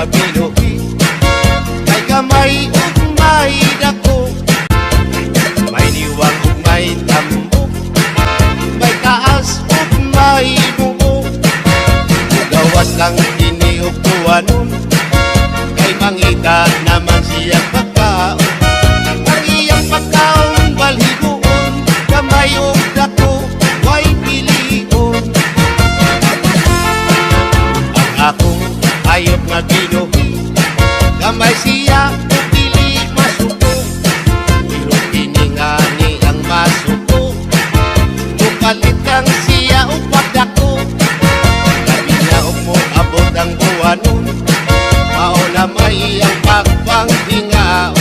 nga binuhi, kay gamay ug may dako, may diwang ug may tambok, may taas ug may buo. Gawas lang kini ug tuwanon, kay mangita naman siyang pagkaon. Ang iyang pagkaon balhiguon, gamay ug dako way pilion. Ang akong hayop nga binuhi, gamay siya ug dili masuko, pero kini nga ni ang masuko, mukalit kang siya ug pagdako. Labi na ug mo abot ang buwanon, mao na may ang pagpanghingaon.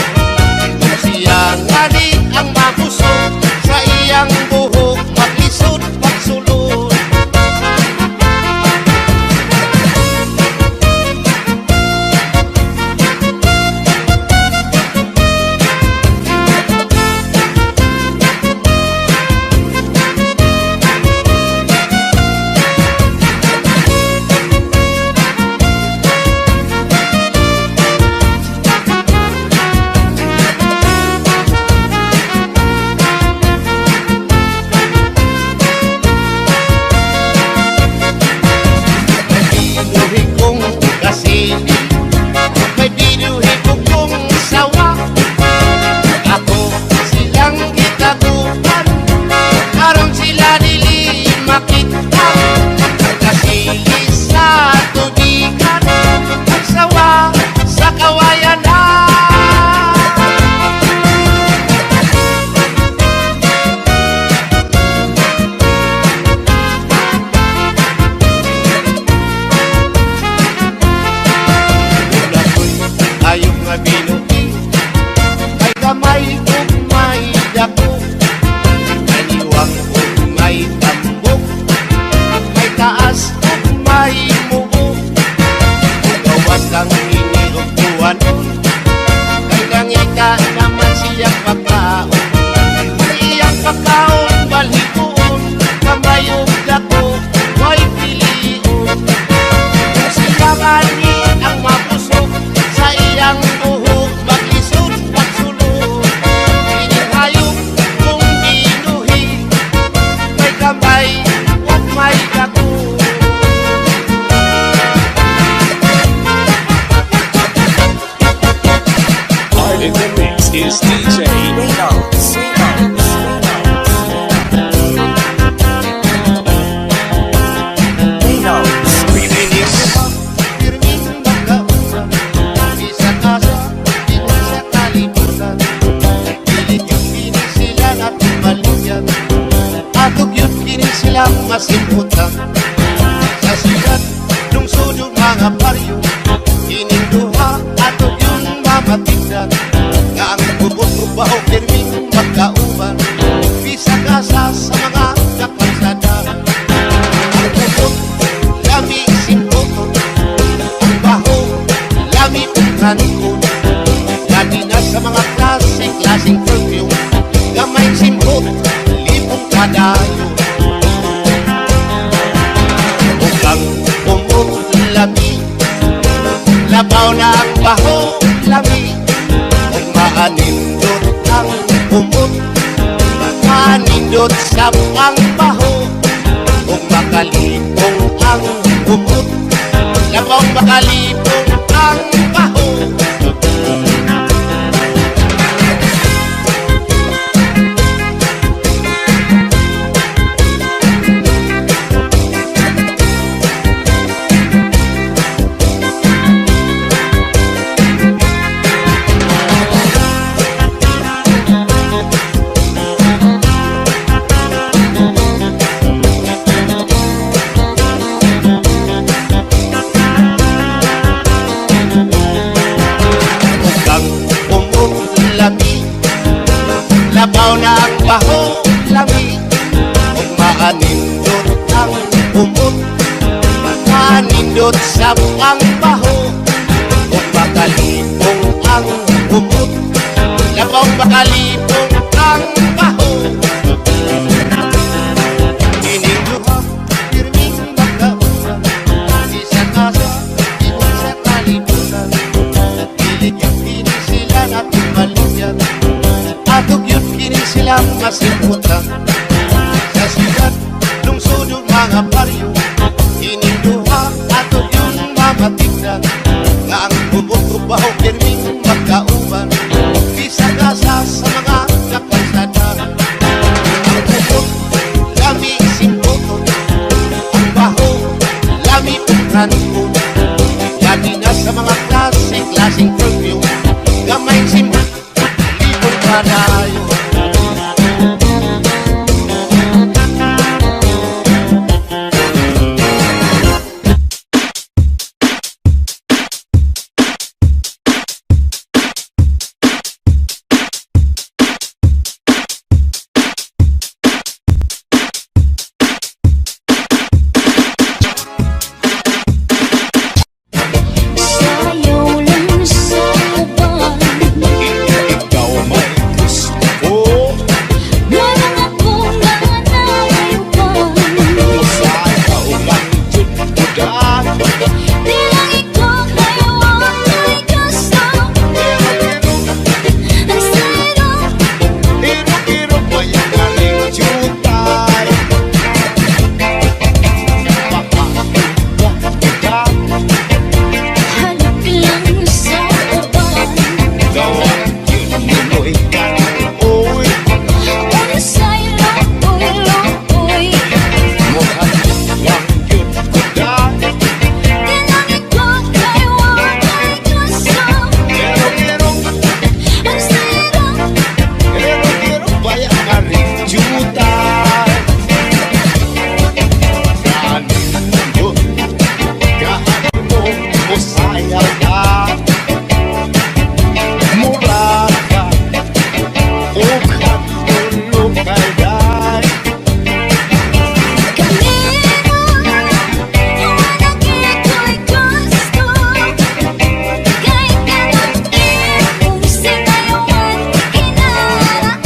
Kung siya nga ni ang mabusog, sa iyang buhok maglisod pagsulod. May binuhi kong sawa, ako silang gitaguan, aron sila dili makita. Kasili sa tubigan, ang sawa sa kawayan na. Hayop nga binuhi, kay gamay ug may dako, may diwang ug may tambok, may taas ug may mubo. Gawas lang kini ug tuwanon, kay nangita naman siyang pagkaon. Ang iyang pagkaon balhiguon, gamay ug dako way pilion. Kung siya nga ni ang mabusog, sa iyang buhok maglisod pagsulod. Kining hayop kong binuhi, may gamay ug may dako. Art in the mix is DJ Reynolds. Pininig mo pirming magkausan, di sa kasa, di sa kalibutan. Pilit yung kini sila natin maligyan, atog yun kini silang masimutan. Sa sikat, lungsod yung mga baryo, kining duha, atog yung mamatigdan. Nga ang bubot rubaho, pirming magkauban, di sa kasa sa mga kapansadan. Ang bubot, lami simpot, ang baho, lami unkantod. Lagi na sa mga klaseng perfume, gamay simpot, libong kadayo. Ukang umot, lami, labaw na ang baho, lami. Kung maanindot ang umot, maanindot sa ang baho. Kung makalipong ang umot, labaw makalipong ang baho. Labaw na ang baho, lami. Kung maanindot ang umot, maanindot sa ang baho. Kung makalipong ang umot, labaw makalipong ang baho. Kining duha, pirming magkausan, di sa kasa, di sa kalibutan. lang. Sa sigat, lungsod yung mga baryo, ininduha ato yung mamatignan. Nga ang bubog-ubaw, pirming magkauban, isa-gasa sa mga kapansada. Ang bubog, lami simpoto, ang baho, lami pagkanipon. Lagi na sa mga klaseng perfume, gamay simba, libong kadayo. Sayaw lang sa uban, Ikaw may gusto. walang akong nanayuban. Sayaw lang jud ko daan. Di lang ikaw kayo ang may gusto. Ang sayo, Iro-iro pa yung galing jutay. Pakakita kita. halok lang sa uban. Gawang yun nimoy ka. Uy, Ang sayo, uy. mukhang lang yun ko daan. Di lang ikaw kayo ang may gusto. Iro-iro, Ang sayo, iro-iro pa yung galing jutay. Kanino, kahit mo usaya ka. Mura ka, ukat ulo kay day. kanino, walang ito'y gusto. Kahit anong iyong sinayawan, kinaraan.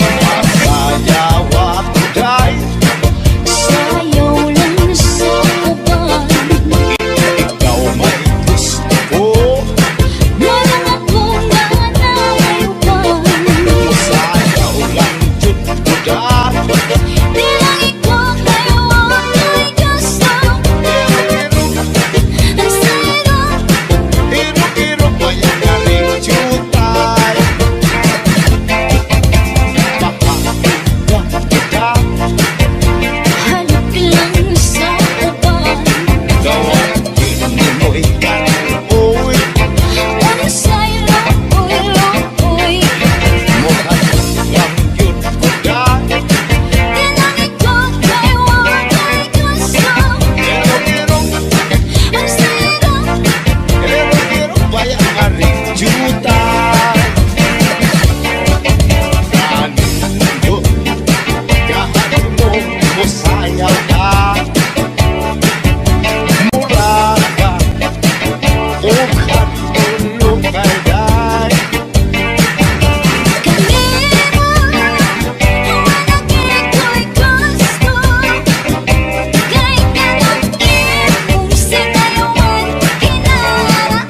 Masayaw ako day. Sayaw lang sa uban, Ikaw may gusto. walang akong nanayuban. Sayaw lang jud ko daan. Di lang ikaw kayo ang may gusto. Ang sayo, Iro-iro pa yung galing jutay. Pakakita kita. halok lang sa uban. Gawang yun nimoy ka. Uy, Ang sayo, uy. mukhang lang yun ko daan. Di lang ikaw kayo ang may gusto. Iro-iro, Ang sayo, iro-iro pa yung galing jutay. Kanino, kahit mo usayaw ka. Mura ka, ukat ulo kay day. kanino, walang ito'y gusto. Kahit anong iyong sinayawan, kinaraan.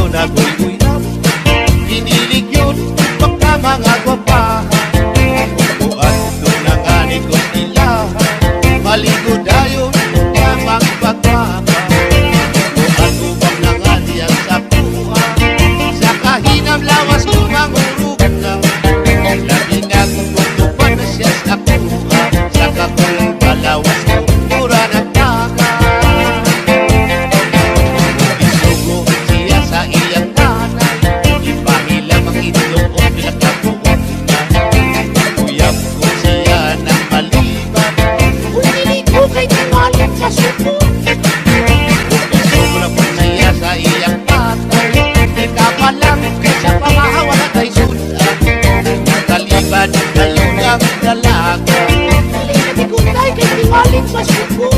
doon ako'y uyab. Kinilig yun, baka mga gwapahan. Buwan doon ang ani ko nila. Maligo dayon, tamang pagpapa. Buwan ubang na nga niyang sapuha. Sa kahinam lawas kumangurog na. Lagi nga kumutupan na siya sa kuha. Sa kakul palawas ko, mura ng taka. Isugo siya sa iyang nanay. Ipahilam ang itlog o pinagkabuan na. Uyab ko siya ng maliban. Uy, niligo kay tingalan sa suko. Isugo na po siya sa iyang tatay. Ika pa lang sa pangahawa na kay sudan. Kaliban kayo ng dalaga. Natigutay kay tingalan sa suko.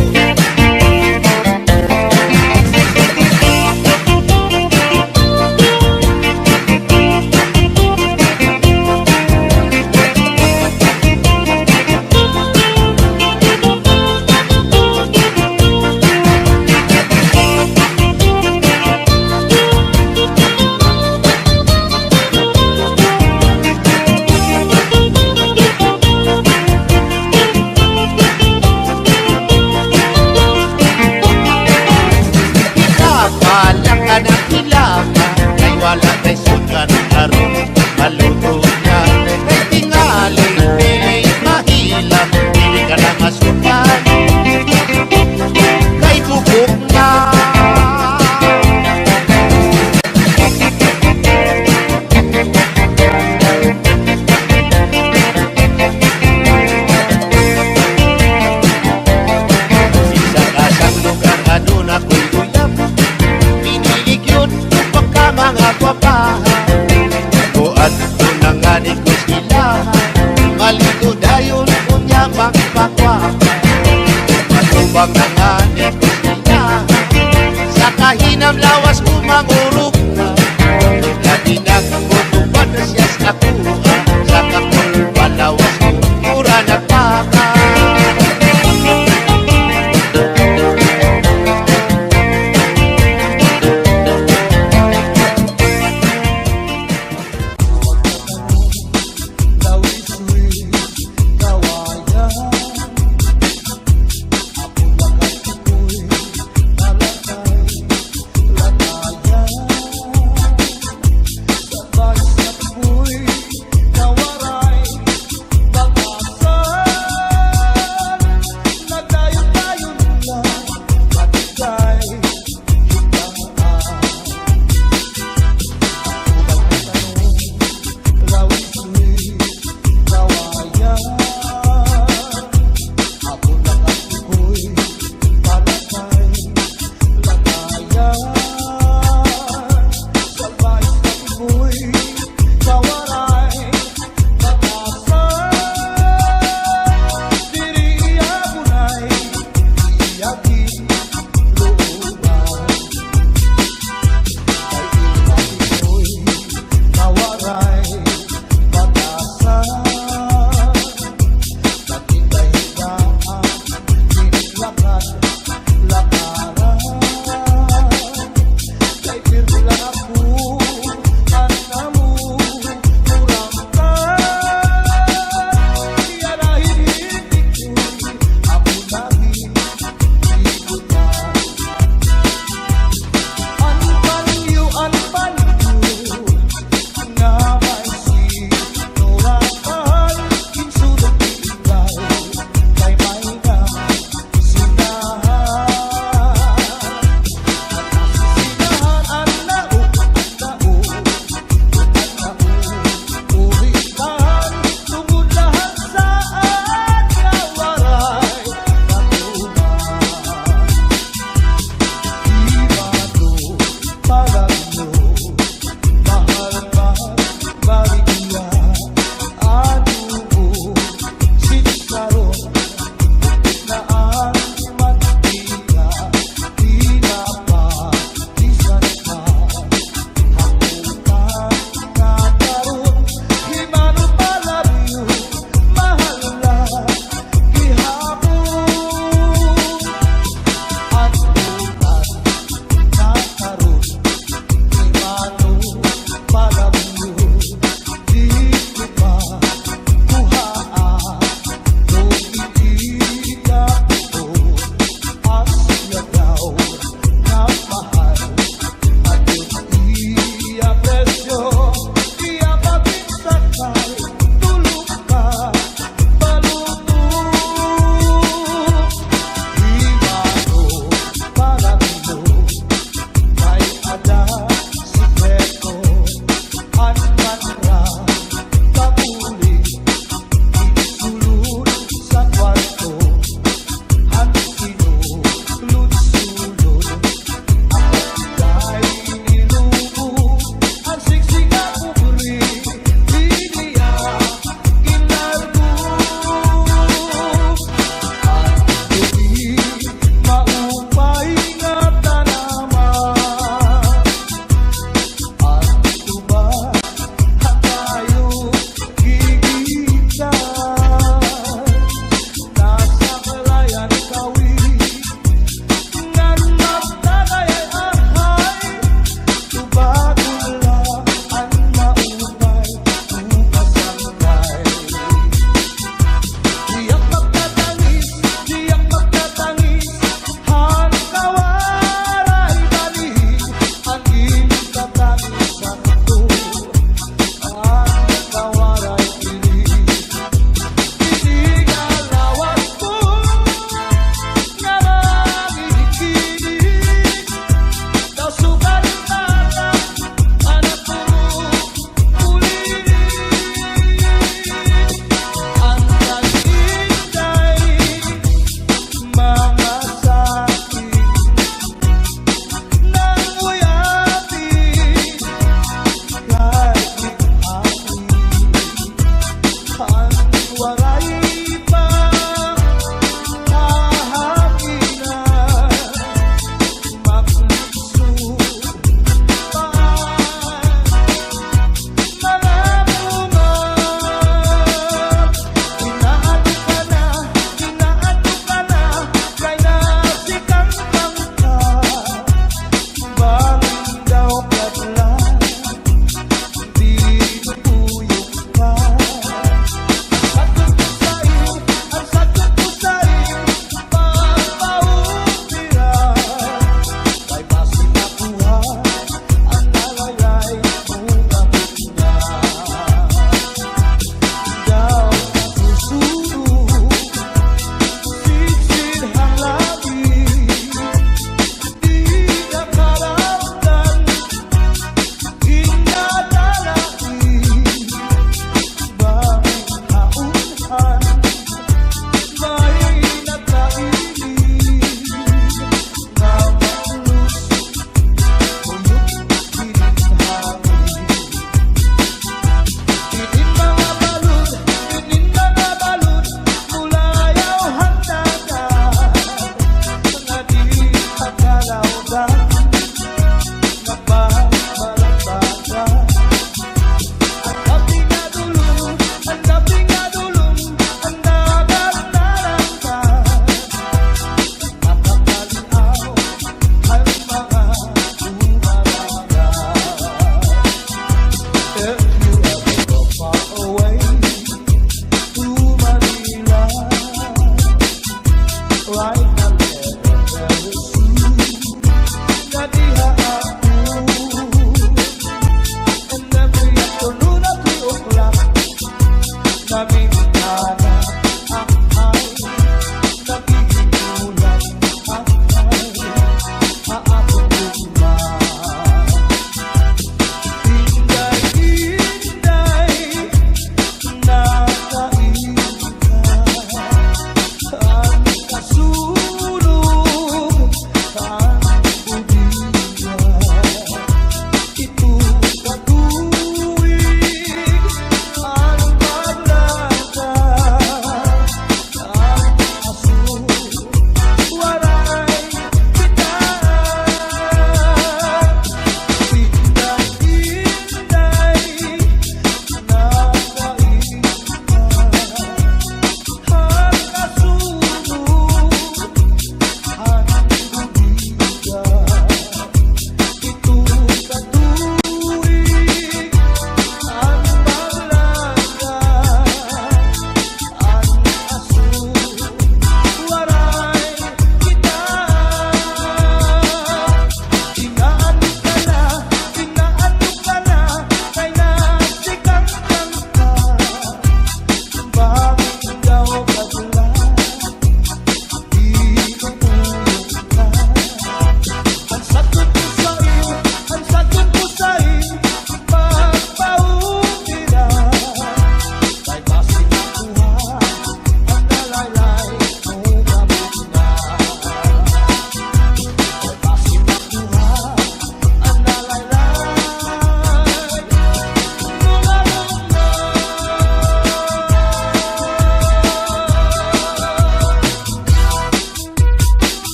Kapalang ka ng kilaka. Kay wala kay sudan aron maluto niya. Kay tingali, pilay mahilap. Pili ka na masukan. Kay bubog na. Isang lugar adun ako'y uyab. Pinilig yun, baka mga gwapahan. Buat doon ang ani ko sila. Maligo dayon, kunya magpakwapa. Matubang ang ani ko sila. Sa kahinam lawas kumangurog na. Lagi na kutupan na siya sa kuha. Sa kakul palawas ko, mura nagpaka.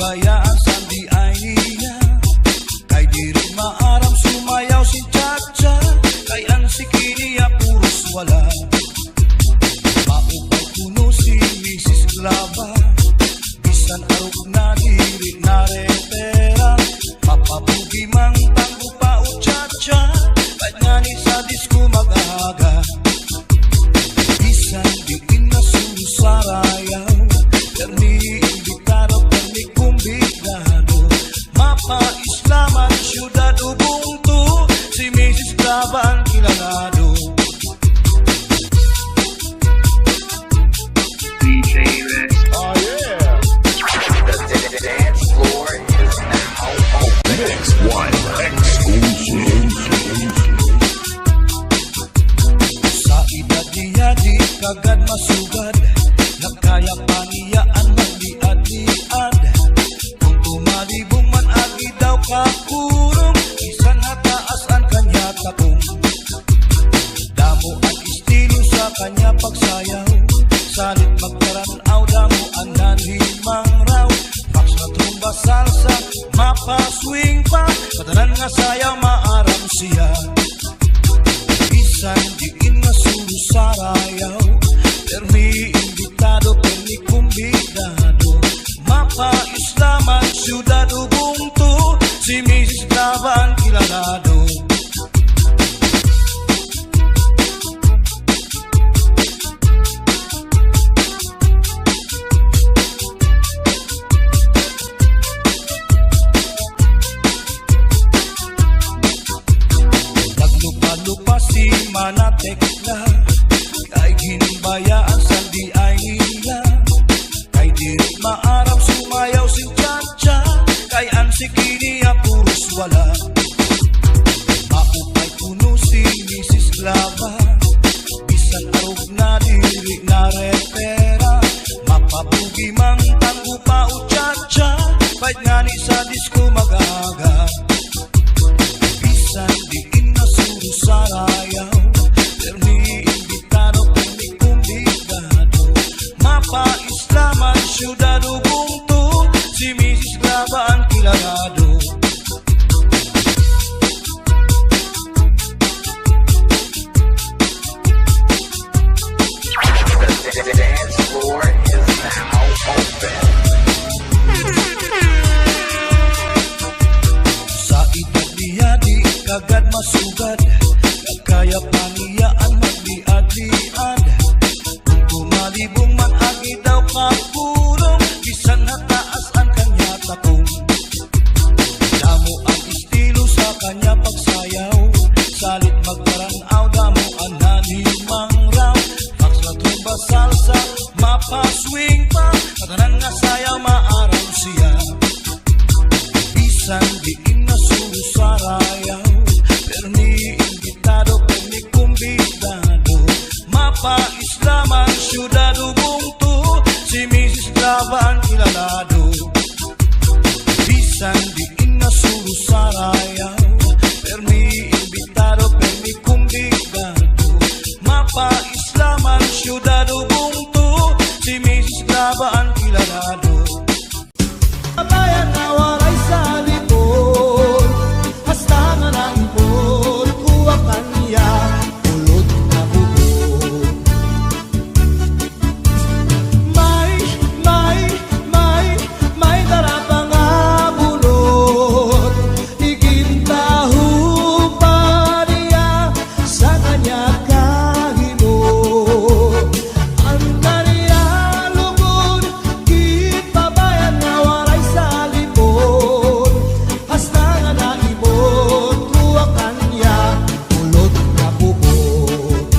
bayaan sandi ay niya. Kay diri maaram sumayaw si Chacha, kay ang sikiniya puros wala. Maupay kuno si Mrs. Glava, bisan arog na diri na repera. Mapabugi mang tanggo pa o Chacha, kahit nga ni sa disco mag-aga. Bisan diin na susarayaw, permi imbitado, permi kumbidado. Mapa-Islaman, syudad Ubuntu, si Mrs. Glava ang kilalado. DJ Rex. Oh yeah. The dance floor is now open. Mix one exclusive. Sa edad niya di kagad masugad, nagkaya pa niya ang magliad-liad. Kung tumalibong man agi daw kakurong, isan hataas ang kanya tapong. Damo ang estilo sa kanya pagsayaw, salit magkaranaw, damo ang nanhimang raw. Max na trumba salsa, mapa swing pa, katanan nga sayaw maaram siya. Bisan diin na susarayaw, permi imbitado, permi kumbidado. Mapa-Islaman, syudad Ubuntu, si Mrs. Glava ang kilalado. Naglupa-lupa si Manatekla, kay ginbayaan sandi ay nila. Kay diri maaram sumayaw si Chacha, kay ang sikiniya puros wala. Maupay kuno si Mrs. Glava, bisan arog na diri na repera. Mapabugi mang tanggo pa o Chacha, kahit nga ni sa disco mag-aga. Bisan diin na susarayaw, permi imbitado, permi kumbidado. Mapa-Islaman, syudad Ubuntu, si Mrs. Glava ang kilalado. The dance floor is now open. Sa edad niya di kagad masugad, nagkaya pa niya ang magliad-liad. Kung tumalibong man agi daw kakurong, bisan hataas ang kanya tapong. Damo ang estilo sa kanya pagsayaw, salit magparanaw, damo ang nanhimang raw. Max na trumba salsa, mapa swing pa, katanan nga sayaw maaram siya. Bisan diin na susarayaw, permi imbitado, permi kumbidado. Mapa-Islaman, syudad Ubuntu, si Mrs. Glava ang kilalado. Bisan diin na susarayaw, permi imbitado, permi kumbidado. Mapa-Islaman, syudad Ubuntu, si Mrs. Glava ang kilalado. Bayan na walay sa likod, hasta nga naipod, kuha kanya, ulod na bukod. May darapa nga bulot, igintahu pa niya sa kanya kahimot. Ang kanya lugod, kipabayan nga walay sa likod, hasta nga naipod, kuha kanya, ulod na bukod.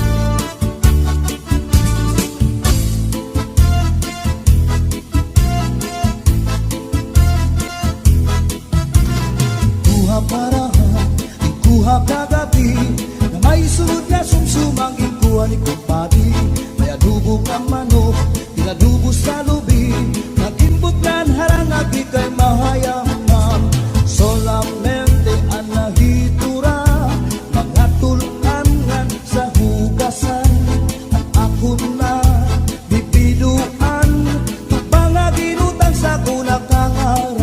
Kuha parahan, kuha kagabi, na may sunod na sumsumang ikuha ni kumpadi. May adubo kang manok, pinadubo sa lubi, nagimbot nan harang agi kay mahayaman. Solamente ang nahitura, mga tulungan sa hugasan. At ako na bibiduan, tupang ginutang sa kuna kangaran.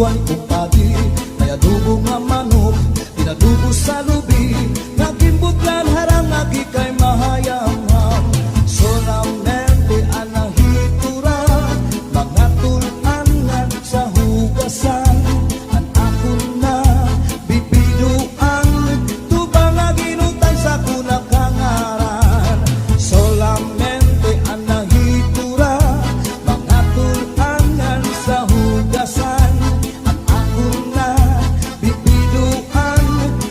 Tuwan ko pagi, kaya dugo nga manok, dinadugo sa lubi, nagimbutlan harang agi kay mahayam-ham. Solamente anahitura, mga tulangan sa hugasan, ang akon na bibiduan, tubang nga ginutan sa kunakangaran. Solamente anahitura, mga tulangan sa hugasan, ang akon na bibiduan,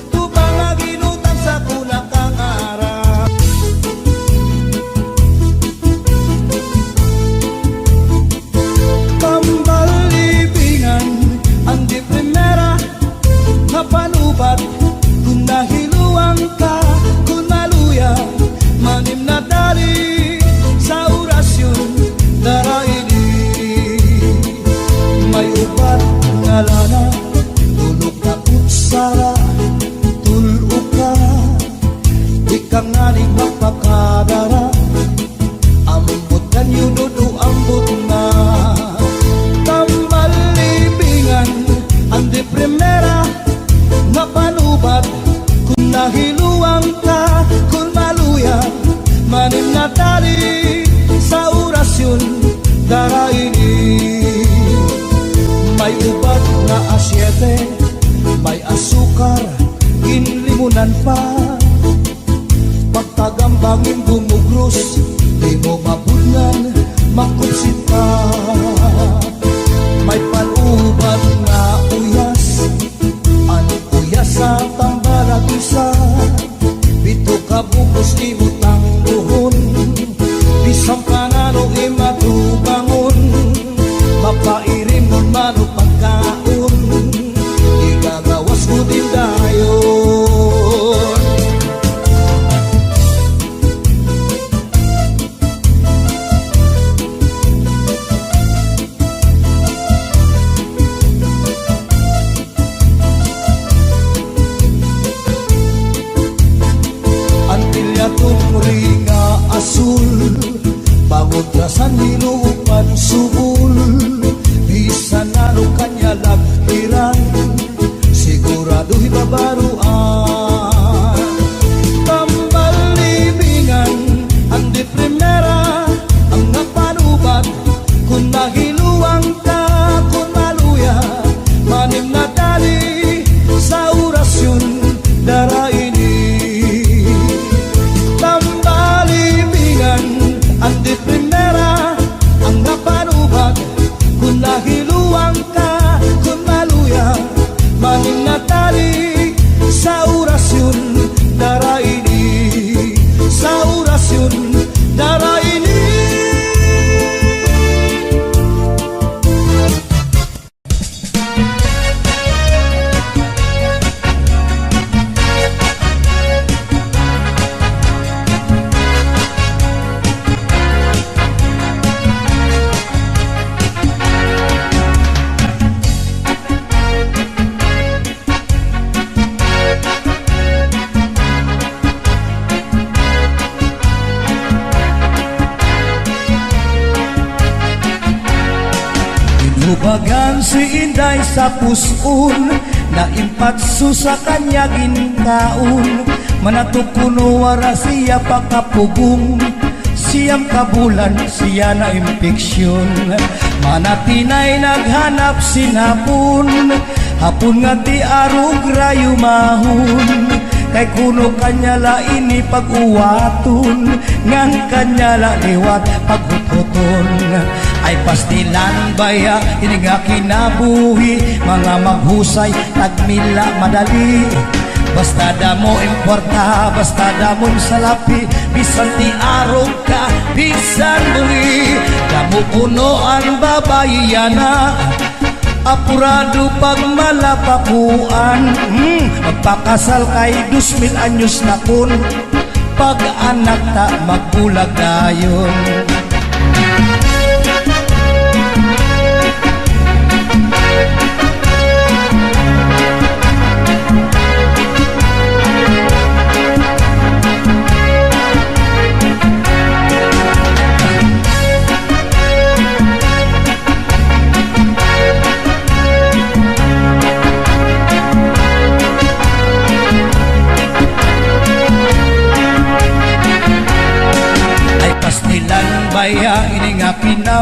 tubang nga ginutan sa kunakangaran. Pambalibingan ang di primera na panubat, kung nahiluang ka, kung naluya, manim na dali sa orasyon daraini. May ubat nga lana, tulog na kutsara, tulog ka, di ka nga ni magpakadara, ambot kan yun ambot na. Tambalibingan ang di primera na panubat, kung nahiluang ka, kung maluya, manim na tali sa orasyon daraini. May ubat na asyete, may asukar, inlimunan pa, pagtagambangin bumugros, di mo mabudnan, makupsit pa. May panubat na uyas, ang uyas sa tambalag isa, bito ka bukos di mo tangguhon, bisang panalo imatubangon, mapairim nun mano pagkaon, igagawas mo din dayon. Antilya tumuri nga asul, bangod rasan nilupan subul, bisan nalo kanya lapiran, sigurado'y babaruan. Pambalibingan ang di primera, ang napanubat, kung nahiluang ka, kung maluya, manim na dali sa orasyon daraini. Tambalibingan ang di primera, ang napanubat, kung nahiluang ka, kung maluya, manim na tali sa orasyon daraini, sa orasyon daraini. Inubagan si Inday sa pusun, na impatso sa kanya ginkaon, manatukuno wara siya pakapugong, siyang kabulan siya na impeksyon, manatinay naghanap sinapon, hapon nga di arog rayo mahon, kay kuno kanya laini pag-uwaton, ngang kanya la liwat paghutoton. Ay pastilan baya, ini nga kinabuhi, mga maghusay, tagmila madali. Basta damo importa, basta damo salapi, bisan ti arog ka, bisan buli. Damo kuno ang babayana, apurado pag malapakuan, magpakasal kay 2,000 anyos na kun, pag anak ta magbulag dayon.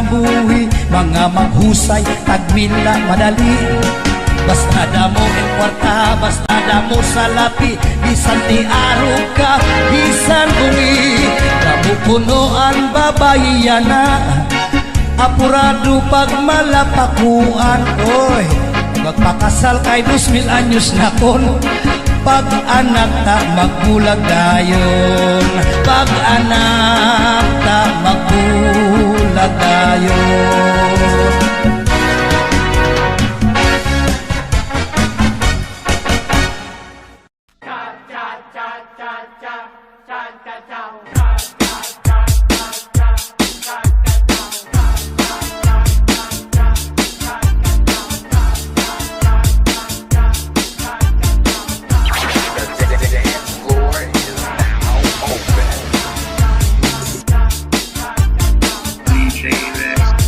kinabuhi, mga maghusay, tagmila, madali. Basta damo ang kwarta, basta damo sa lapi, bisan ti araw ka, bisan bungi. Damo punuan, babayian na, apurado pag malapakuan. Oy, magpakasal kay 2,000 anyos na kon. Pag anak ta magbulag dayon, pag anak ta magbulag dayon.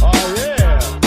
Oh yeah.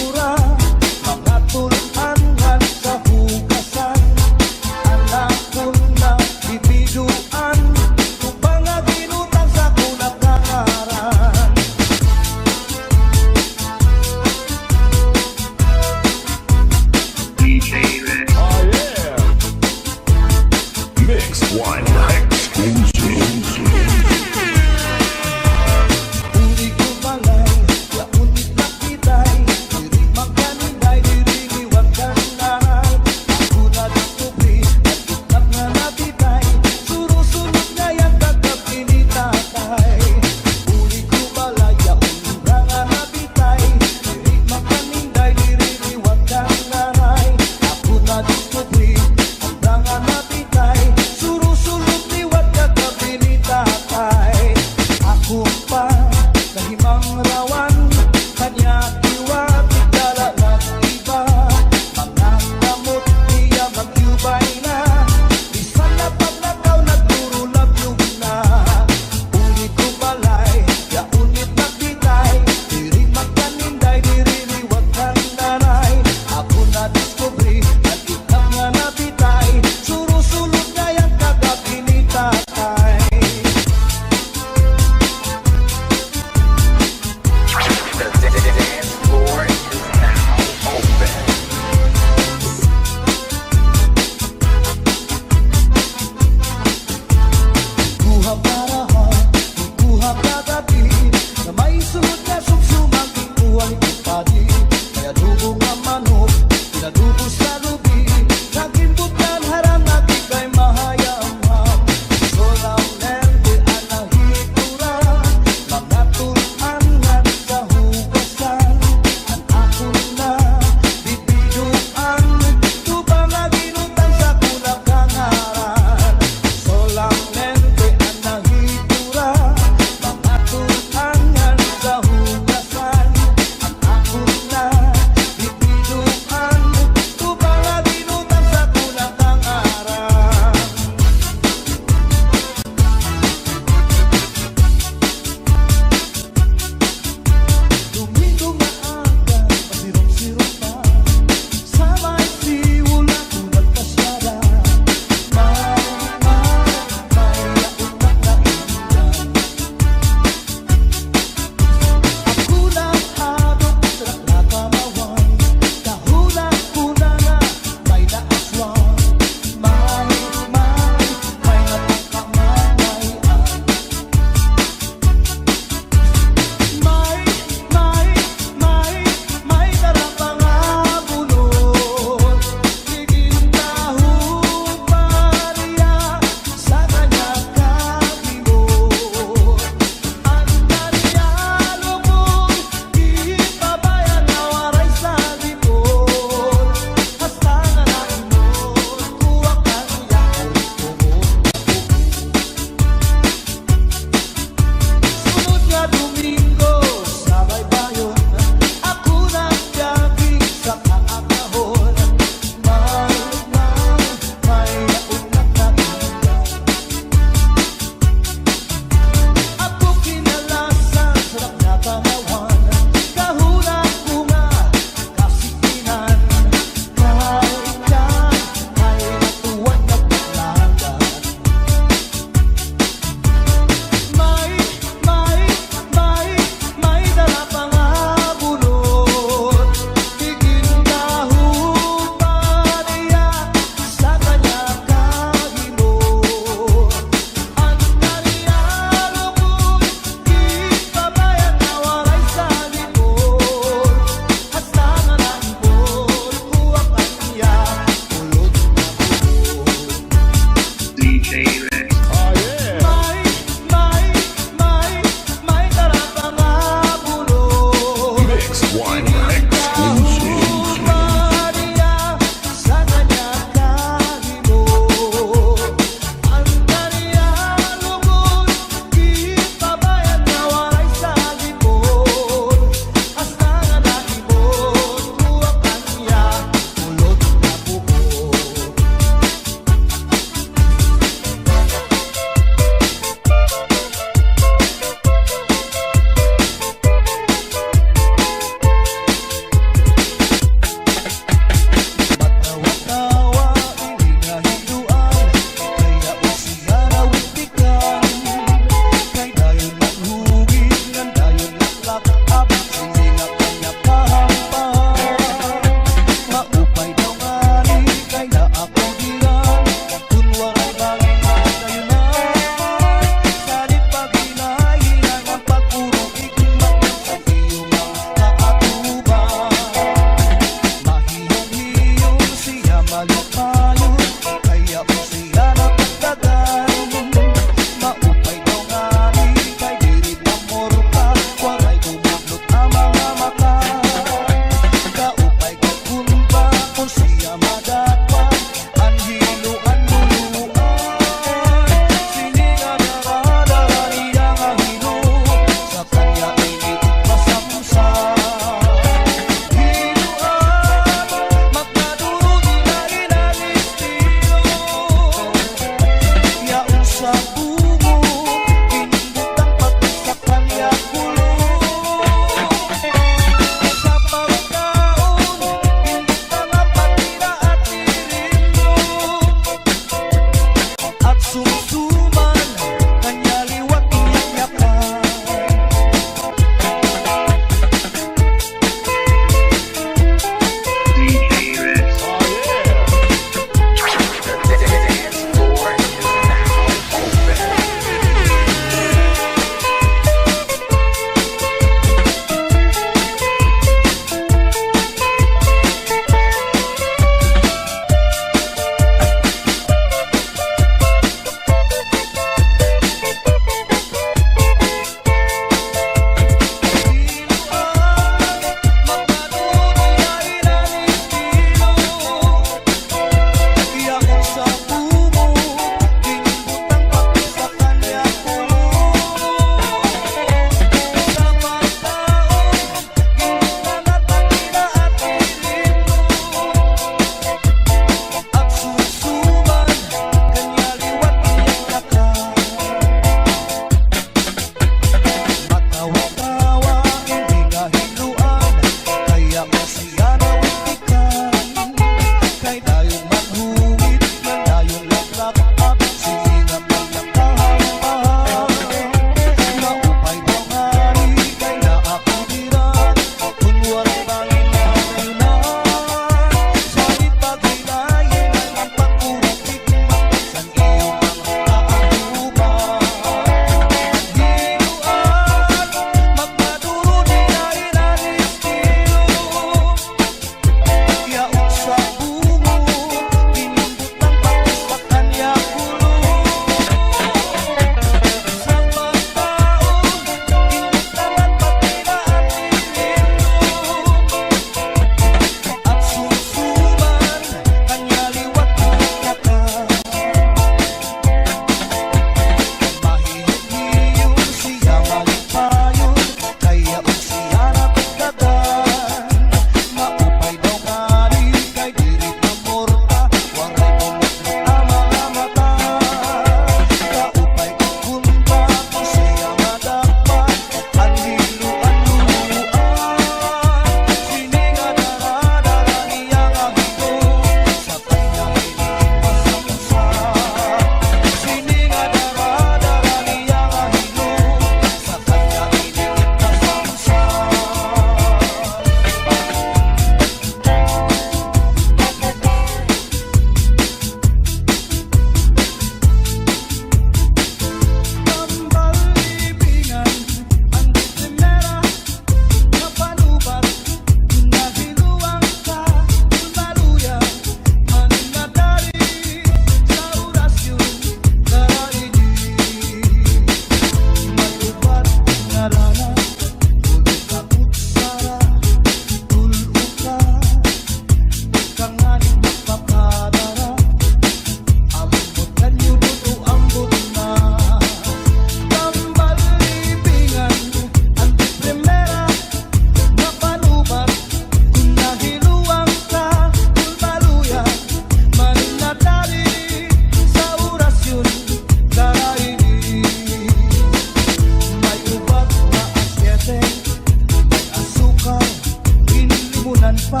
pa.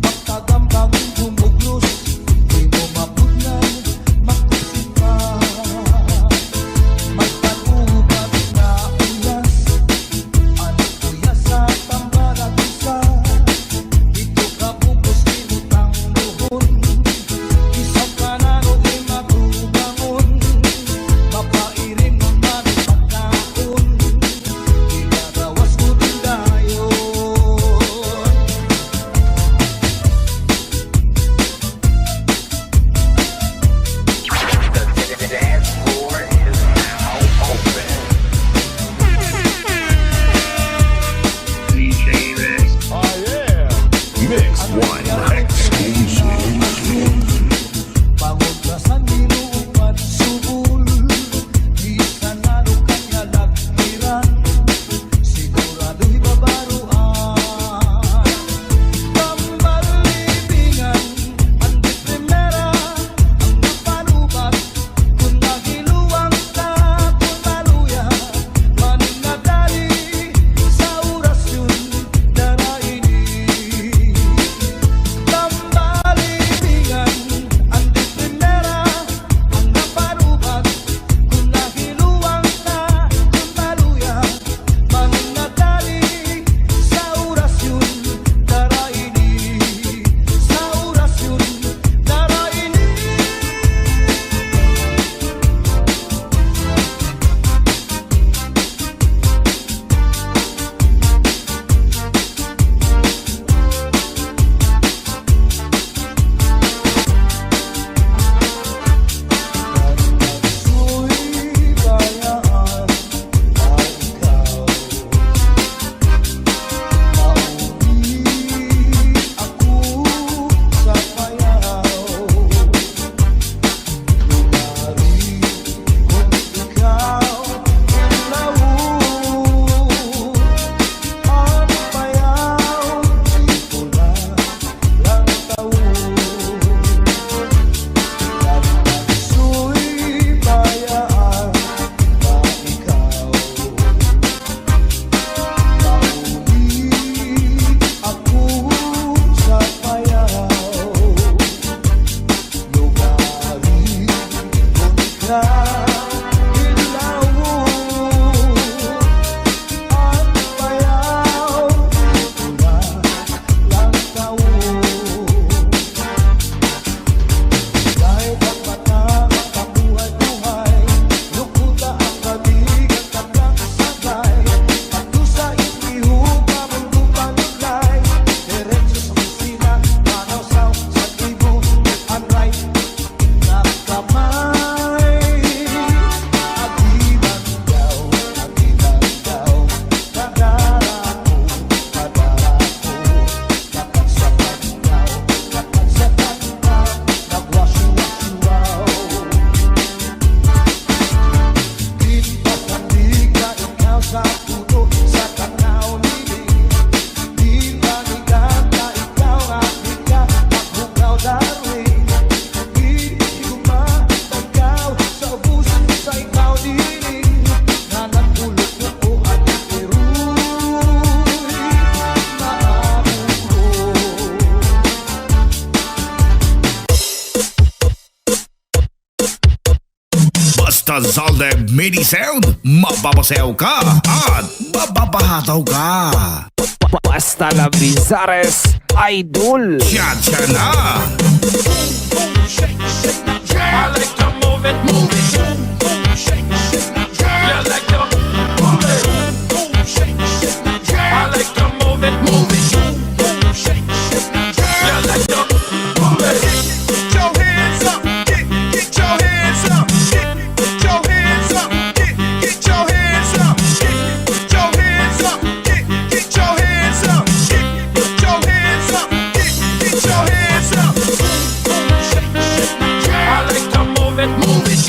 Pagkagambang bumuglos, di mo mapugnan, makusip pa. Magpalubat na ulas, ano kuya sa tambalat isa. Dito ka bubos, inutang luhon, isang kanano ay magubangon. Mapairin mo man ang pagkaon, ilarawas ko din dayon. Mix one exclusive. Bangon ka sa niluupan subul, di sanado kanya lagkiran, sigurado'y babaruan. Pambalibingan, ang di primera, ang napalubat, kung nagiluwang ka, kung maluya, maning nadali, sa orasyon, daraini. Pambalibingan, ang di primera, ang napalubat, kung nagiluwang ka, kung maluya, maning nadali, sa orasyon, daraini. Sa orasyon, daraini. Ako'y bayaan na ikaw, mauli ako sa payaw. Lumari kung ikaw ang lawon, ang payaw di ko na lang taon. Ako'y bayaan na ikaw, mauli ako sa payaw. Lumari kung ikaw ilawon, ang payaw di ko na lang taon. Kahit ang mata makabuhay-buhay, lukuta ang kabig at kakasagay. Pagdusa inihupa mong lupanuglay, diretso sa kusina, manawsaw sa ibo, anray na kamay. Agiman daw, kadara ko, kapagsakan daw, nagwasyo-wasyo. Pinpasandig na ikaw sa puno, sa tanaw niling. Pinanigan na ikaw at ika, maghugaw darling. Igumagtagaw sa ubusan sa ikaw dining. Na nagpulot mo po at ikiruy, maamong ko. Basta Zalde Mini Sound, mababasayaw ka at mababahataw ka. Basta la Bizares Idol. Siya na. I like to move it, move it. Shake, shake, you like to move it, shake, shake. I like to move it, move it. Shake, shake, you like to move it. Get your hands up, get your hands up, get your hands up, get your hands up, get your hands up, get your hands up, get your hands up, get your hands up. Shake, shake, I like to move it, move it.